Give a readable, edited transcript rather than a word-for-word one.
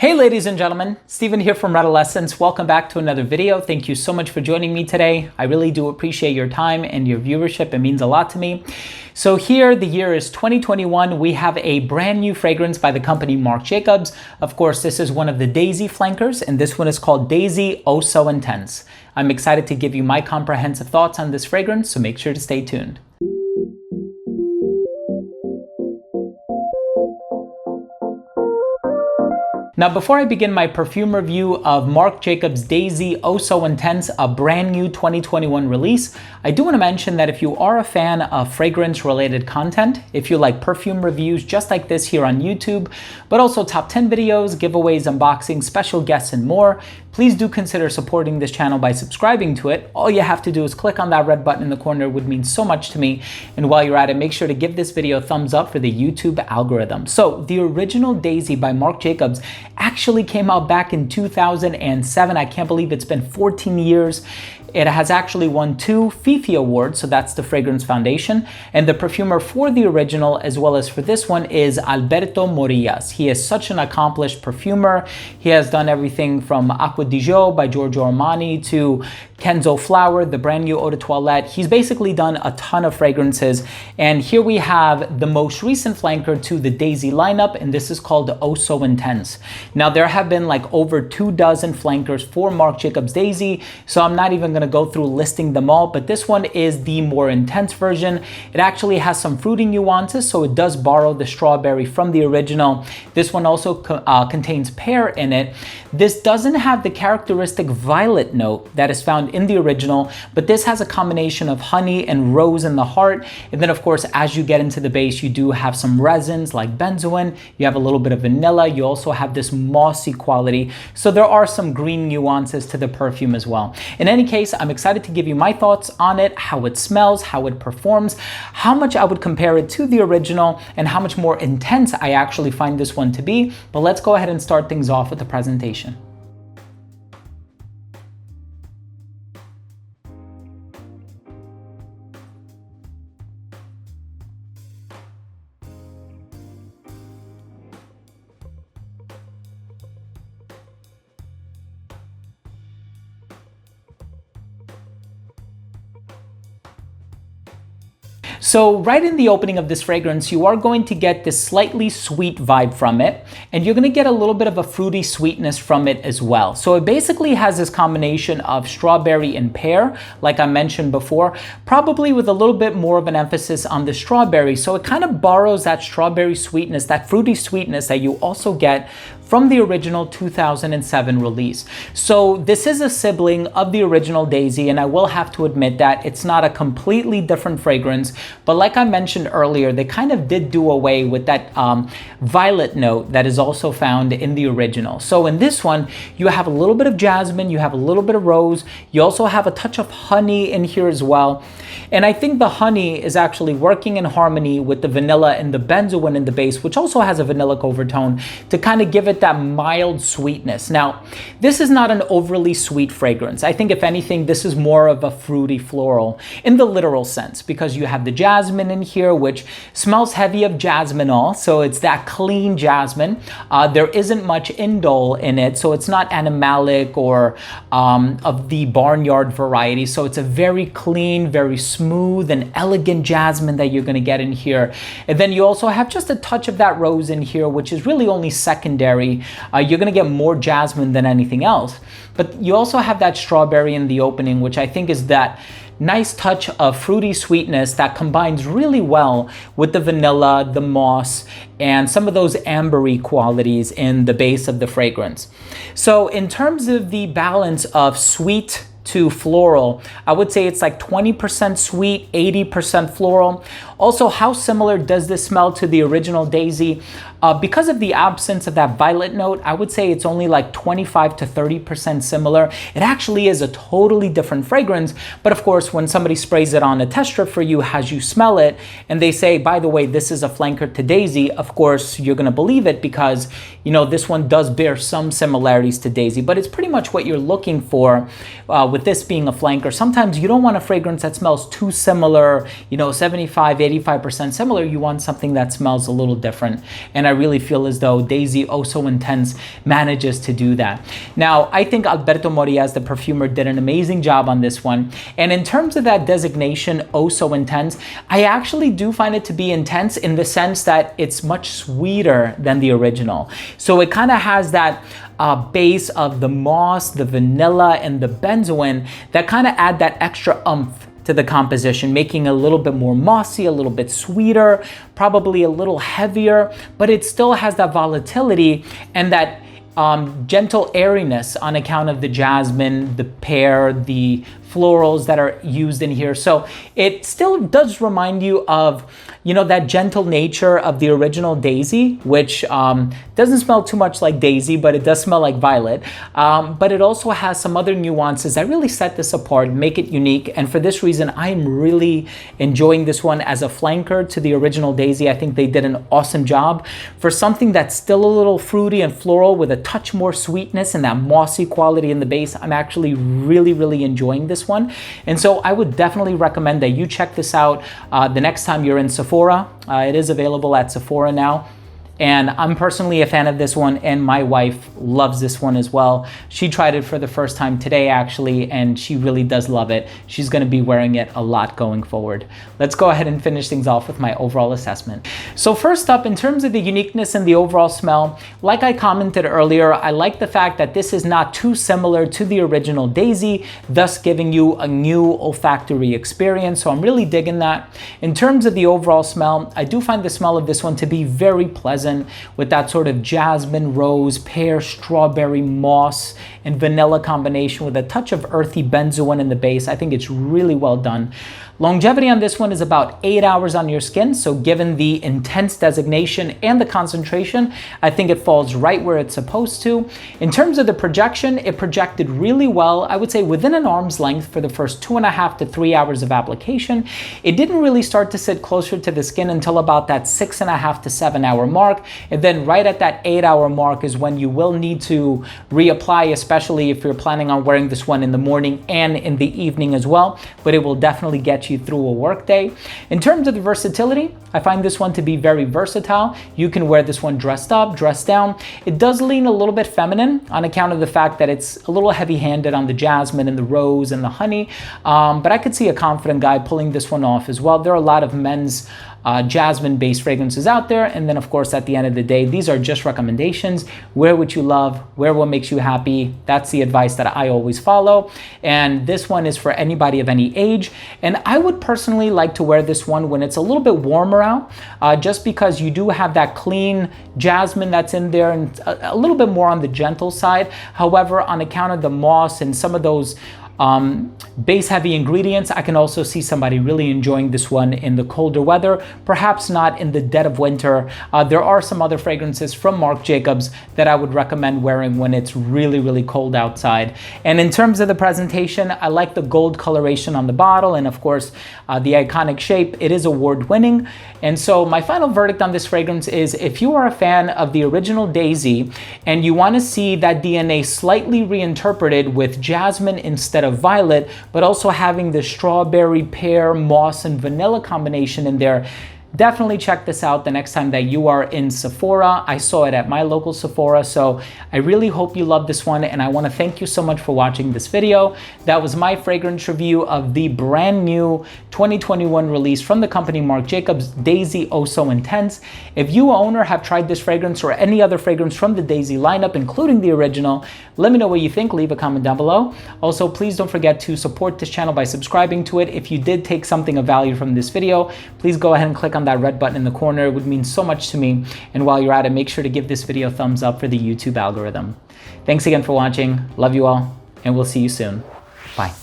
Hey ladies and gentlemen, Steven here from Redolessence. Welcome back to another video. Thank you so much for joining me today. I really do appreciate your time and your viewership. It means a lot to me. So here, the year is 2021. We have a brand new fragrance by the company Marc Jacobs. Of course, this is one of the Daisy flankers, and this one is called Daisy Oh So Intense. I'm excited to give you my comprehensive thoughts on this fragrance, so make sure to stay tuned. Now, before I begin my perfume review of Marc Jacobs Daisy Oh So Intense, a brand new 2021 release, I do want to mention that if you are a fan of fragrance-related content, if you like perfume reviews just like this here on YouTube, but also top 10 videos, giveaways, unboxings, special guests, and more, please do consider supporting this channel by subscribing to it. All you have to do is click on that red button in the corner. It would mean so much to me. And while you're at it, make sure to give this video a thumbs up for the YouTube algorithm. So the original Daisy by Marc Jacobs actually came out back in 2007. I can't believe it's been 14 years. It has actually won 2 Fifi Awards, so that's the Fragrance Foundation. And the perfumer for the original, as well as for this one, is Alberto Morillas. He is such an accomplished perfumer. He has done everything from Acqua di Gio by Giorgio Armani to Kenzo Flower, the brand new Eau de Toilette. He's basically done a ton of fragrances. And here we have the most recent flanker to the Daisy lineup, and this is called Oh So Intense. Now, there have been like over 24 flankers for Marc Jacobs Daisy, so I'm not even going to go through listing them all, but this one is the more intense version. It actually has some fruity nuances, so it does borrow the strawberry from the original. This one also contains pear in it. This doesn't have the characteristic violet note that is found in the original, but this has a combination of honey and rose in the heart. And then of course, as you get into the base, you do have some resins like benzoin, you have a little bit of vanilla, you also have this mossy quality. So there are some green nuances to the perfume as well. In any case, I'm excited to give you my thoughts on it, how it smells, how it performs, how much I would compare it to the original, and how much more intense I actually find this one to be. But let's go ahead and start things off with the presentation. So right in the opening of this fragrance, you are going to get this slightly sweet vibe from it, and you're going to get a little bit of a fruity sweetness from it as well. So it basically has this combination of strawberry and pear, like I mentioned before, probably with a little bit more of an emphasis on the strawberry. So it kind of borrows that strawberry sweetness, that fruity sweetness that you also get from the original 2007 release. So this is a sibling of the original Daisy, and I will have to admit that it's not a completely different fragrance, but like I mentioned earlier, they kind of did do away with that violet note that is also found in the original. So in this one, you have a little bit of jasmine, you have a little bit of rose, you also have a touch of honey in here as well. And I think the honey is actually working in harmony with the vanilla and the benzoin in the base, which also has a vanillic overtone, to kind of give it that mild sweetness. Now, this is not an overly sweet fragrance. I think if anything, this is more of a fruity floral in the literal sense, because you have the jasmine in here, which smells heavy of jasminol. So it's that clean jasmine. There isn't much indole in it, so it's not animalic or of the barnyard variety. So it's a very clean, very smooth and elegant jasmine that you're going to get in here. And then you also have just a touch of that rose in here, which is really only secondary. You're going to get more jasmine than anything else. But you also have that strawberry in the opening, which I think is that nice touch of fruity sweetness that combines really well with the vanilla, the moss, and some of those ambery qualities in the base of the fragrance. So in terms of the balance of sweet to floral, I would say it's like 20% sweet, 80% floral. Also, how similar does this smell to the original Daisy? Because of the absence of that violet note, I would say it's only like 25 to 30% similar. It actually is a totally different fragrance, but of course, when somebody sprays it on a test strip for you as you smell it, and they say, by the way, this is a flanker to Daisy, of course, you're gonna believe it because, you know, this one does bear some similarities to Daisy, but it's pretty much what you're looking for with this being a flanker. Sometimes you don't want a fragrance that smells too similar, you know, 75, 85% similar. You want something that smells a little different. And I really feel as though Daisy Oh So Intense manages to do that. Now, I think Alberto Morillas, the perfumer, did an amazing job on this one. And in terms of that designation, Oh So Intense, I actually do find it to be intense in the sense that it's much sweeter than the original. So it kind of has that base of the moss, the vanilla, and the benzoin that kind of add that extra oomph to the composition, making it a little bit more mossy, a little bit sweeter, probably a little heavier, but it still has that volatility and that gentle airiness on account of the jasmine, the pear, the florals that are used in here. So it still does remind you of, you know, that gentle nature of the original Daisy, which doesn't smell too much like Daisy, but it does smell like violet. But it also has some other nuances that really set this apart, make it unique. And for this reason, I'm really enjoying this one as a flanker to the original Daisy. I think they did an awesome job. For something that's still a little fruity and floral with a touch more sweetness and that mossy quality in the base, I'm actually really enjoying this one. And so I would definitely recommend that you check this out the next time you're in Sephora. It is available at Sephora now. And I'm personally a fan of this one, and my wife loves this one as well. She tried it for the first time today, actually, and she really does love it. She's gonna be wearing it a lot going forward. Let's go ahead and finish things off with my overall assessment. So first up, in terms of the uniqueness and the overall smell, like I commented earlier, I like the fact that this is not too similar to the original Daisy, thus giving you a new olfactory experience. So I'm really digging that. In terms of the overall smell, I do find the smell of this one to be very pleasant, with that sort of jasmine, rose, pear, strawberry, moss, and vanilla combination with a touch of earthy benzoin in the base. I think it's really well done. Longevity on this one is about 8 hours on your skin, so given the intense designation and the concentration, I think it falls right where it's supposed to. In terms of the projection, it projected really well, I would say within an arm's length for the first 2.5 to 3 hours of application. It didn't really start to sit closer to the skin until about that 6.5 to 7 hour mark, and then right at that 8 hour mark is when you will need to reapply, especially if you're planning on wearing this one in the morning and in the evening as well, but it will definitely get you through a work day. In terms of the versatility, I find this one to be very versatile. You can wear this one dressed up, dressed down. It does lean a little bit feminine on account of the fact that it's a little heavy-handed on the jasmine and the rose and the honey, but I could see a confident guy pulling this one off as well. There are a lot of men's jasmine-based fragrances out there, and then of course at the end of the day, these are just recommendations. Wear what you love, wear what makes you happy. That's the advice that I always follow, and this one is for anybody of any age. And I would personally like to wear this one when it's a little bit warmer out, just because you do have that clean jasmine that's in there and a little bit more on the gentle side. However, on account of the moss and some of those base heavy ingredients, I can also see somebody really enjoying this one in the colder weather, perhaps not in the dead of winter. There are some other fragrances from Marc Jacobs that I would recommend wearing when it's really cold outside. And in terms of the presentation, I like the gold coloration on the bottle, and of course the iconic shape. It is award winning. And so my final verdict on this fragrance is, if you are a fan of the original Daisy and you want to see that DNA slightly reinterpreted with jasmine instead of violet, but also having the strawberry, pear, moss, and vanilla combination in there, definitely check this out the next time that you are in Sephora. I saw it at my local Sephora, so I really hope you love this one, and I want to thank you so much for watching this video. That was my fragrance review of the brand new 2021 release from the company Marc Jacobs, Daisy Oh So Intense. If you own or have tried this fragrance or any other fragrance from the Daisy lineup, including the original, let me know what you think. Leave a comment down below. Also, please don't forget to support this channel by subscribing to it. If you did take something of value from this video, please go ahead and click on that red button in the corner. It would mean so much to me. And while you're at it, make sure to give this video a thumbs up for the YouTube algorithm. Thanks again for watching. Love you all, and we'll see you soon. Bye.